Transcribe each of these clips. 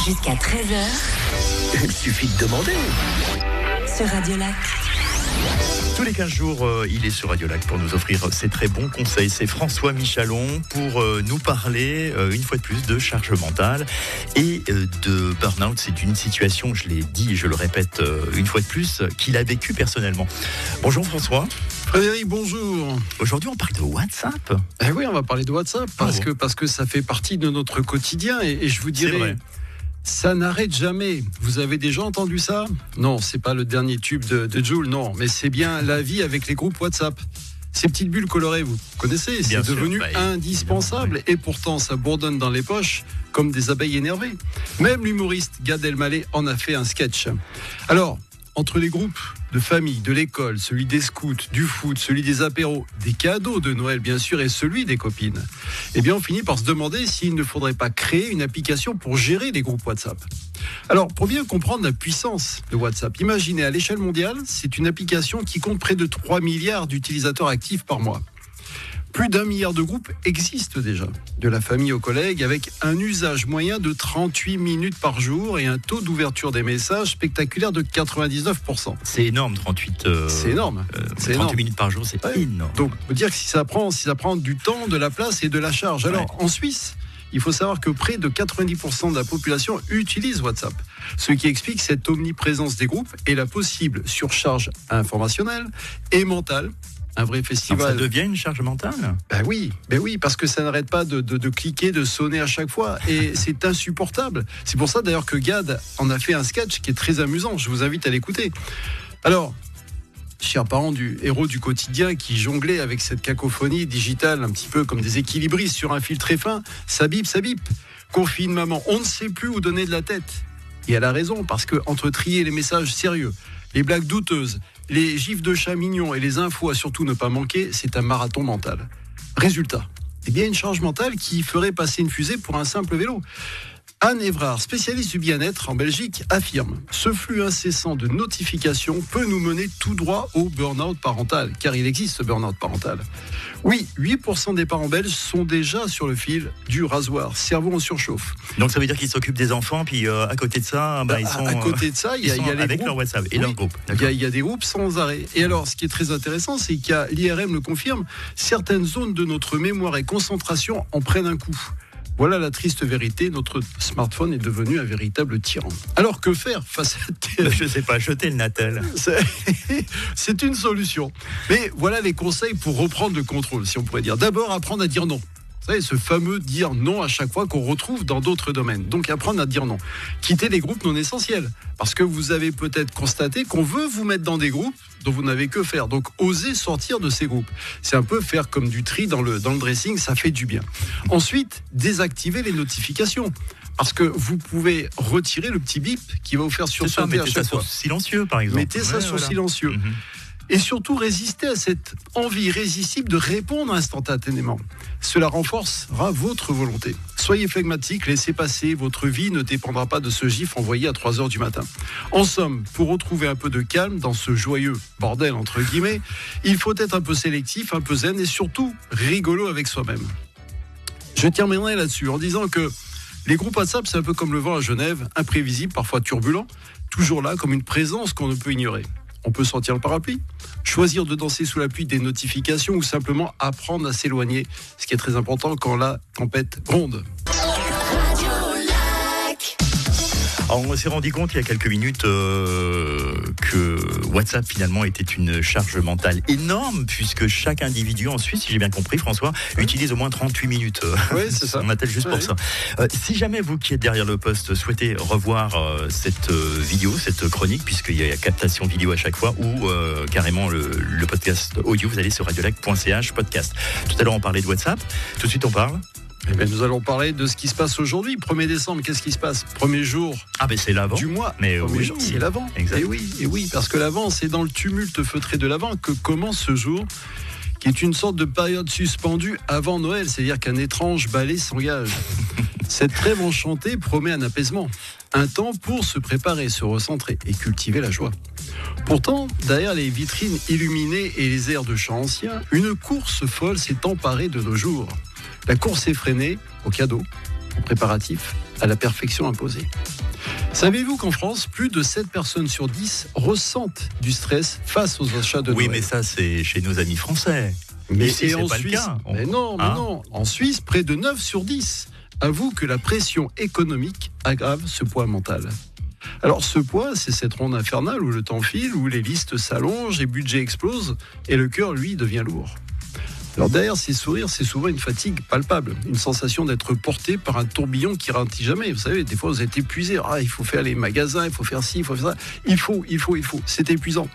Jusqu'à 13h. Il suffit de demander. Sur Radio Lac. Tous les 15 jours, il est sur Radio Lac pour nous offrir ses très bons conseils. C'est François Michalon pour nous parler, une fois de plus, de charge mentale et de burn-out. C'est une situation, je l'ai dit, je le répète une fois de plus, qu'il a vécu personnellement. Bonjour François. Frédéric, bonjour. Aujourd'hui, on parle de WhatsApp. Eh oui, on va parler de WhatsApp parce que ça fait partie de notre quotidien et je vous dirais, ça n'arrête jamais. Vous avez déjà entendu ça ? Non, c'est pas le dernier tube de Jul, non, mais c'est bien la vie avec les groupes WhatsApp. Ces petites bulles colorées, vous connaissez, c'est devenu indispensable et pourtant ça bourdonne dans les poches comme des abeilles énervées. Même l'humoriste Gad Elmaleh en a fait un sketch. Alors, entre les groupes de famille, de l'école, celui des scouts, du foot, celui des apéros, des cadeaux de Noël bien sûr et celui des copines, eh bien on finit par se demander s'il ne faudrait pas créer une application pour gérer les groupes WhatsApp. Alors pour bien comprendre la puissance de WhatsApp, imaginez à l'échelle mondiale, c'est une application qui compte près de 3 milliards d'utilisateurs actifs par mois. Plus d'1 milliard de groupes existent déjà, de la famille aux collègues, avec un usage moyen de 38 minutes par jour et un taux d'ouverture des messages spectaculaire de 99%. C'est énorme, 38. C'est énorme. 38 minutes par jour, c'est énorme. Donc, on peut dire que si ça prend du temps, de la place et de la charge. Alors, en Suisse, il faut savoir que près de 90% de la population utilise WhatsApp, ce qui explique cette omniprésence des groupes et la possible surcharge informationnelle et mentale. Un vrai festival. Donc ça devient une charge mentale ? Ben oui, parce que ça n'arrête pas de cliquer, de sonner à chaque fois et c'est insupportable. C'est pour ça d'ailleurs que Gad en a fait un sketch qui est très amusant. Je vous invite à l'écouter. Alors, chers parents du héros du quotidien qui jonglait avec cette cacophonie digitale un petit peu comme des équilibristes sur un fil très fin, ça bip. Confine maman, on ne sait plus où donner de la tête. Et elle a raison parce que entre trier les messages sérieux, les blagues douteuses, les gifs de chat mignons et les infos à surtout ne pas manquer, c'est un marathon mental. Résultat, eh bien une charge mentale qui ferait passer une fusée pour un simple vélo. Anne Evrard, spécialiste du bien-être en Belgique, affirme « Ce flux incessant de notifications peut nous mener tout droit au burn-out parental, car il existe ce burn-out parental. » Oui, 8% des parents belges sont déjà sur le fil du rasoir, cerveau en surchauffe. Donc ça veut dire qu'ils s'occupent des enfants, puis à côté de ça, ils sont... À côté de ça, il y a les avec groupes. leur WhatsApp et leur groupe. Il y a des groupes sans arrêt. Et alors, ce qui est très intéressant, c'est qu'il y a, l'IRM le confirme, certaines zones de notre mémoire et concentration en prennent un coup. Voilà la triste vérité, notre smartphone est devenu un véritable tyran. Alors que faire face à... Je sais pas, jeter le Natel. C'est une solution. Mais voilà les conseils pour reprendre le contrôle, si on pourrait dire. D'abord, apprendre à dire non. Vous savez, ce fameux dire non à chaque fois qu'on retrouve dans d'autres domaines. Donc apprendre à dire non. Quitter les groupes non essentiels. Parce que vous avez peut-être constaté qu'on veut vous mettre dans des groupes dont vous n'avez que faire. Donc osez sortir de ces groupes. C'est un peu faire comme du tri dans le dressing, ça fait du bien. Ensuite, désactiver les notifications. Parce que vous pouvez retirer le petit bip qui va vous faire sursauter à chaque fois. Mettez ça sur silencieux, par exemple. Mettez ça sur silencieux. Et surtout, résister à cette envie irrésistible de répondre instantanément. Cela renforcera votre volonté. Soyez flegmatique, laissez passer, votre vie ne dépendra pas de ce gif envoyé à 3h du matin. En somme, pour retrouver un peu de calme dans ce joyeux bordel, entre guillemets, il faut être un peu sélectif, un peu zen et surtout rigolo avec soi-même. Je terminerai là-dessus en disant que les groupes WhatsApp, c'est un peu comme le vent à Genève, imprévisible, parfois turbulent, toujours là comme une présence qu'on ne peut ignorer. On peut sortir le parapluie, choisir de danser sous la pluie des notifications ou simplement apprendre à s'éloigner, ce qui est très important quand la tempête gronde. Alors, on s'est rendu compte il y a quelques minutes que WhatsApp finalement était une charge mentale énorme puisque chaque individu en Suisse, si j'ai bien compris François, utilise au moins 38 minutes. Oui, c'est ça. On appelle juste pour ça. Si jamais vous qui êtes derrière le poste souhaitez revoir cette vidéo, cette chronique, puisqu'il y a captation vidéo à chaque fois ou carrément le podcast audio, vous allez sur radiolac.ch podcast. Tout à l'heure on parlait de WhatsApp, tout de suite on parle... Eh bien, nous allons parler de ce qui se passe aujourd'hui. 1er décembre, qu'est-ce qui se passe ? Premier jour c'est l'avant du mois. Mais Premier jour, c'est l'avant. Exact. Et oui, parce que l'avant, c'est dans le tumulte feutré de l'avant que commence ce jour, qui est une sorte de période suspendue avant Noël. C'est-à-dire qu'un étrange ballet s'engage. Cette trêve enchantée promet un apaisement. Un temps pour se préparer, se recentrer et cultiver la joie. Pourtant, derrière les vitrines illuminées et les airs de chants anciens, une course folle s'est emparée de nos jours. La course effrénée aux cadeaux, en préparatif à la perfection imposée. Savez-vous qu'en France, plus de 7 personnes sur 10 ressentent du stress face aux achats de Noël ? Oui, mais ça, c'est chez nos amis français. Mais c'est en pas Suisse, le cas. mais non. En Suisse, près de 9 sur 10 avouent que la pression économique aggrave ce poids mental. Alors ce poids, c'est cette ronde infernale où le temps file, où les listes s'allongent, les budgets explosent et le cœur, lui, devient lourd. Alors derrière ces sourires, c'est souvent une fatigue palpable, une sensation d'être porté par un tourbillon qui ralentit jamais. Vous savez, des fois vous êtes épuisé, il faut faire les magasins, il faut faire ci, il faut faire ça, il faut, c'est épuisant.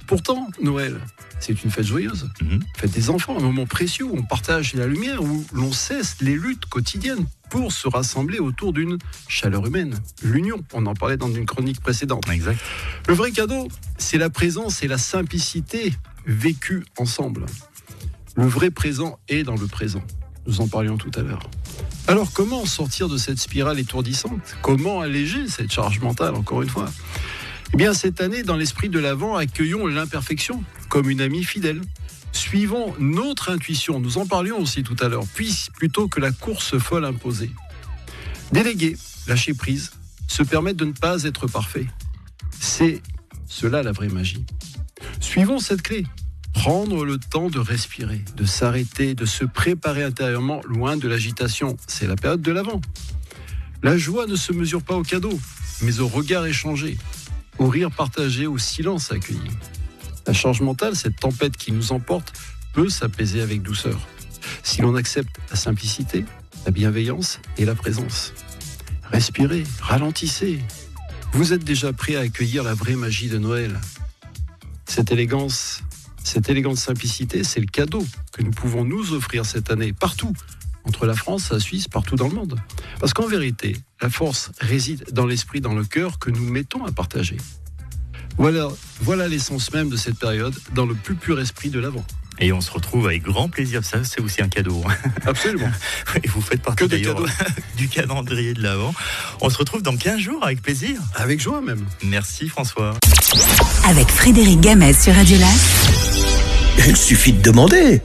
Pourtant, Noël, c'est une fête joyeuse, fête des enfants, un moment précieux où on partage la lumière, où l'on cesse les luttes quotidiennes pour se rassembler autour d'une chaleur humaine, l'union. On en parlait dans une chronique précédente. Exact. Le vrai cadeau, c'est la présence et la simplicité vécues ensemble. Le vrai présent est dans le présent. Nous en parlions tout à l'heure. Alors, comment sortir de cette spirale étourdissante ? Comment alléger cette charge mentale, encore une fois ? Eh bien, cette année, dans l'esprit de l'Avent, accueillons l'imperfection comme une amie fidèle. Suivons notre intuition, nous en parlions aussi tout à l'heure, puis plutôt que la course folle imposée. Déléguer, lâcher prise, se permettre de ne pas être parfait. C'est cela la vraie magie. Suivons cette clé. Prendre le temps de respirer, de s'arrêter, de se préparer intérieurement loin de l'agitation. C'est la période de l'Avent. La joie ne se mesure pas au cadeau, mais au regard échangé, au rire partagé, au silence accueilli. La charge mentale, cette tempête qui nous emporte, peut s'apaiser avec douceur. Si l'on accepte la simplicité, la bienveillance et la présence. Respirez, ralentissez. Vous êtes déjà prêt à accueillir la vraie magie de Noël. Cette élégante simplicité, c'est le cadeau que nous pouvons nous offrir cette année, partout, entre la France, la Suisse, partout dans le monde. Parce qu'en vérité, la force réside dans l'esprit, dans le cœur que nous mettons à partager. Voilà l'essence même de cette période, dans le plus pur esprit de l'Avent. Et on se retrouve avec grand plaisir. Ça, c'est aussi un cadeau. Absolument. Et vous faites partie d'ailleurs du calendrier de l'Avent. On se retrouve dans 15 jours avec plaisir. Avec joie même. Merci François. Avec Frédéric Gamez sur Radio Lac. Il suffit de demander.